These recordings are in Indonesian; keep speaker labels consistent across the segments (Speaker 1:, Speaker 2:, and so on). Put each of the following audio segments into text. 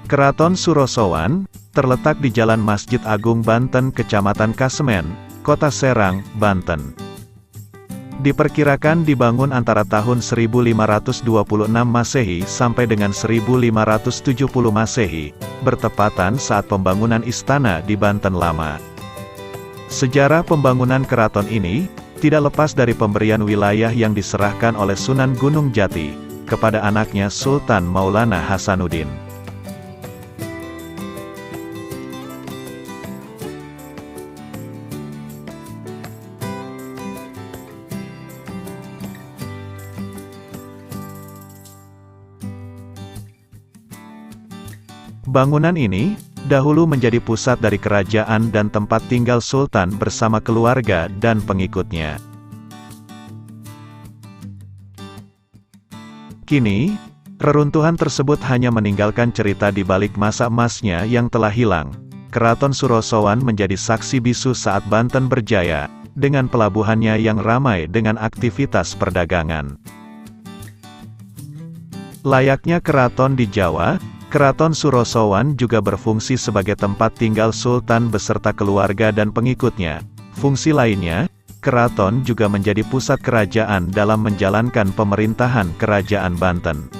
Speaker 1: Keraton Surosowan, terletak di Jalan Masjid Agung Banten Kecamatan Kasemen, Kota Serang, Banten. Diperkirakan dibangun antara tahun 1526 Masehi sampai dengan 1570 Masehi, bertepatan saat pembangunan istana di Banten Lama. Sejarah pembangunan keraton ini, tidak lepas dari pemberian wilayah yang diserahkan oleh Sunan Gunung Jati, kepada anaknya Sultan Maulana Hasanuddin. Bangunan ini, dahulu menjadi pusat dari kerajaan dan tempat tinggal Sultan bersama keluarga dan pengikutnya. Kini, reruntuhan tersebut hanya meninggalkan cerita di balik masa emasnya yang telah hilang. Keraton Surosowan menjadi saksi bisu saat Banten berjaya, dengan pelabuhannya yang ramai dengan aktivitas perdagangan. Layaknya keraton di Jawa, Keraton Surosowan juga berfungsi sebagai tempat tinggal Sultan beserta keluarga dan pengikutnya. Fungsi lainnya, keraton juga menjadi pusat kerajaan dalam menjalankan pemerintahan Kerajaan Banten.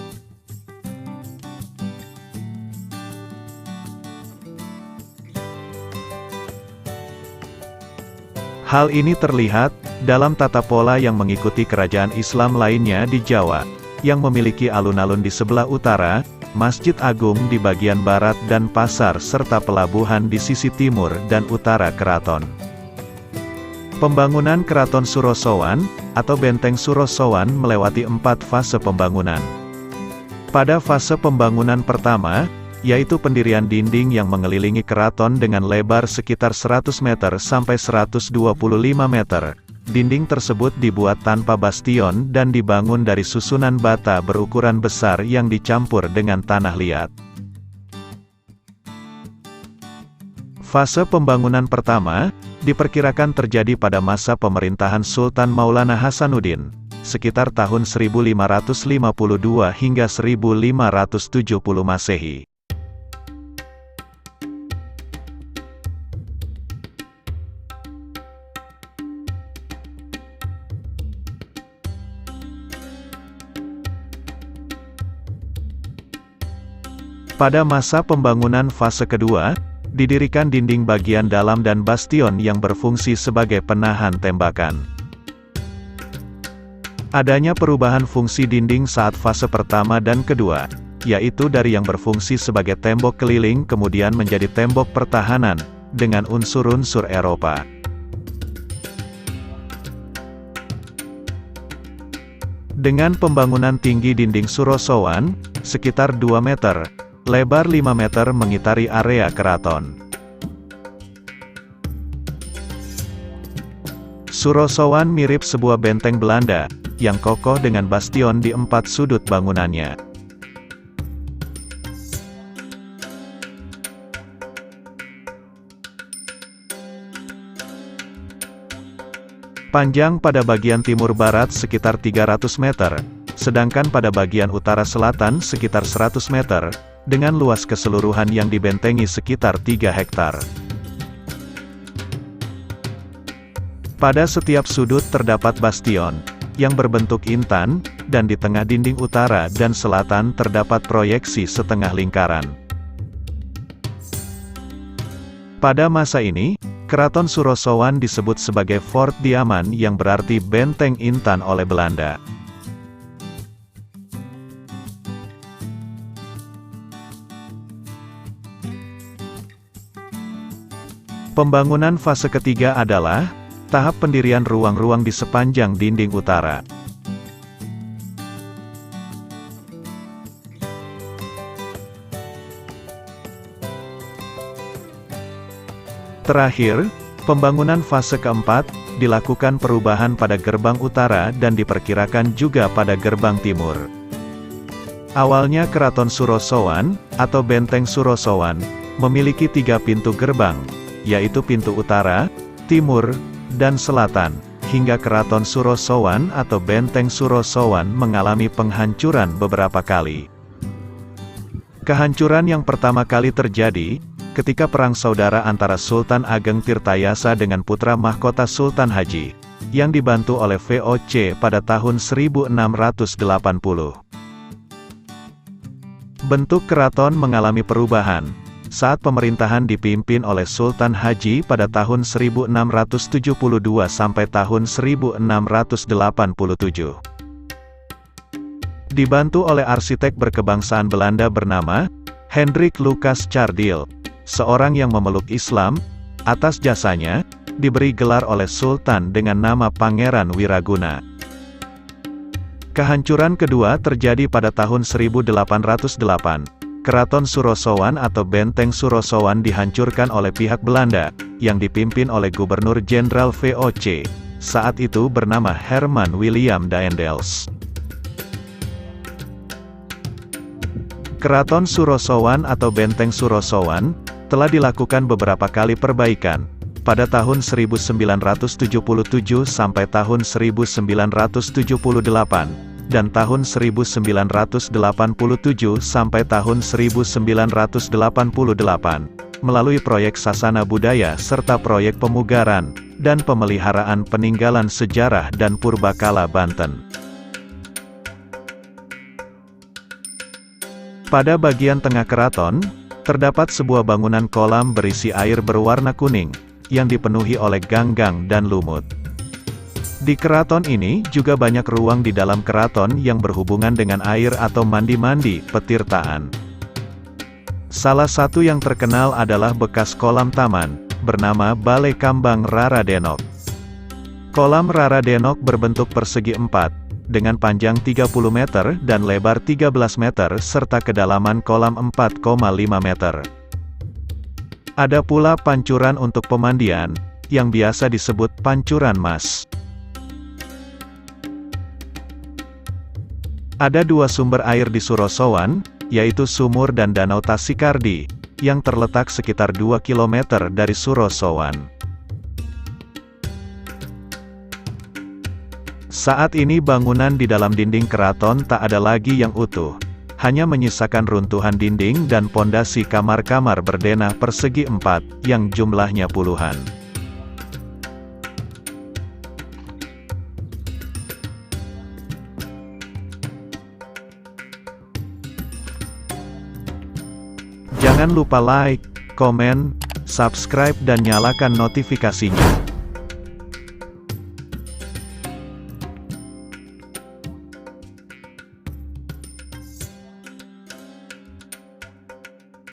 Speaker 1: Hal ini terlihat dalam tata pola yang mengikuti kerajaan Islam lainnya di Jawa, yang memiliki alun-alun di sebelah utara, Masjid Agung di bagian barat dan pasar serta pelabuhan di sisi timur dan utara keraton. Pembangunan Keraton Surosowan, atau Benteng Surosowan melewati 4 fase pembangunan. Pada fase pembangunan pertama, yaitu pendirian dinding yang mengelilingi keraton dengan lebar sekitar 100 meter sampai 125 meter. Dinding tersebut dibuat tanpa bastion dan dibangun dari susunan bata berukuran besar yang dicampur dengan tanah liat. Fase pembangunan pertama, diperkirakan terjadi pada masa pemerintahan Sultan Maulana Hasanuddin, sekitar tahun 1552 hingga 1570 Masehi. Pada masa pembangunan fase kedua, didirikan dinding bagian dalam dan bastion yang berfungsi sebagai penahan tembakan. Adanya perubahan fungsi dinding saat fase pertama dan kedua, yaitu dari yang berfungsi sebagai tembok keliling kemudian menjadi tembok pertahanan, dengan unsur-unsur Eropa. Dengan pembangunan tinggi dinding Surosowan, sekitar 2 meter, lebar 5 meter mengitari area keraton. Surosowan mirip sebuah benteng Belanda, yang kokoh dengan bastion di 4 sudut bangunannya. Panjang pada bagian timur barat sekitar 300 meter, sedangkan pada bagian utara selatan sekitar 100 meter, dengan luas keseluruhan yang dibentengi sekitar 3 hektar. Pada setiap sudut terdapat bastion, yang berbentuk intan, dan di tengah dinding utara dan selatan terdapat proyeksi setengah lingkaran. Pada masa ini, Keraton Surosowan disebut sebagai Fort Diaman yang berarti benteng intan oleh Belanda. Pembangunan fase ketiga adalah tahap pendirian ruang-ruang di sepanjang dinding utara. Terakhir, pembangunan fase keempat, dilakukan perubahan pada gerbang utara dan diperkirakan juga pada gerbang timur. Awalnya Keraton Surosowan, atau Benteng Surosowan, memiliki 3 pintu gerbang, yaitu pintu utara, timur, dan selatan, hingga Keraton Surosowan atau Benteng Surosowan mengalami penghancuran beberapa kali. Kehancuran yang pertama kali terjadi, ketika perang saudara antara Sultan Ageng Tirtayasa dengan putra mahkota Sultan Haji, yang dibantu oleh VOC pada tahun 1680. Bentuk keraton mengalami perubahan, saat pemerintahan dipimpin oleh Sultan Haji pada tahun 1672 sampai tahun 1687. Dibantu oleh arsitek berkebangsaan Belanda bernama Hendrik Lucas Chardil, seorang yang memeluk Islam. Atas jasanya, diberi gelar oleh Sultan dengan nama Pangeran Wiraguna. Kehancuran kedua terjadi pada tahun 1808. Keraton Surosowan atau Benteng Surosowan dihancurkan oleh pihak Belanda, yang dipimpin oleh Gubernur Jenderal VOC, saat itu bernama Herman William Daendels. Keraton Surosowan atau Benteng Surosowan, telah dilakukan beberapa kali perbaikan, pada tahun 1977 sampai tahun 1978, dan tahun 1987 sampai tahun 1988, melalui proyek Sasana Budaya serta proyek pemugaran, dan pemeliharaan peninggalan sejarah dan purbakala Banten. Pada bagian tengah keraton, terdapat sebuah bangunan kolam berisi air berwarna kuning, yang dipenuhi oleh ganggang dan lumut. Di keraton ini juga banyak ruang di dalam keraton yang berhubungan dengan air atau mandi-mandi, petirtaan. Salah satu yang terkenal adalah bekas kolam taman, bernama Balai Kambang Raradenok. Kolam Raradenok berbentuk persegi 4, dengan panjang 30 meter dan lebar 13 meter serta kedalaman kolam 4,5 meter. Ada pula pancuran untuk pemandian, yang biasa disebut pancuran mas. Ada dua sumber air di Surosowan, yaitu sumur dan Danau Tasikardi, yang terletak sekitar 2 km dari Surosowan. Saat ini bangunan di dalam dinding keraton tak ada lagi yang utuh, hanya menyisakan runtuhan dinding dan pondasi kamar-kamar berdenah persegi 4, yang jumlahnya puluhan. Jangan lupa like, komen, subscribe dan nyalakan notifikasinya.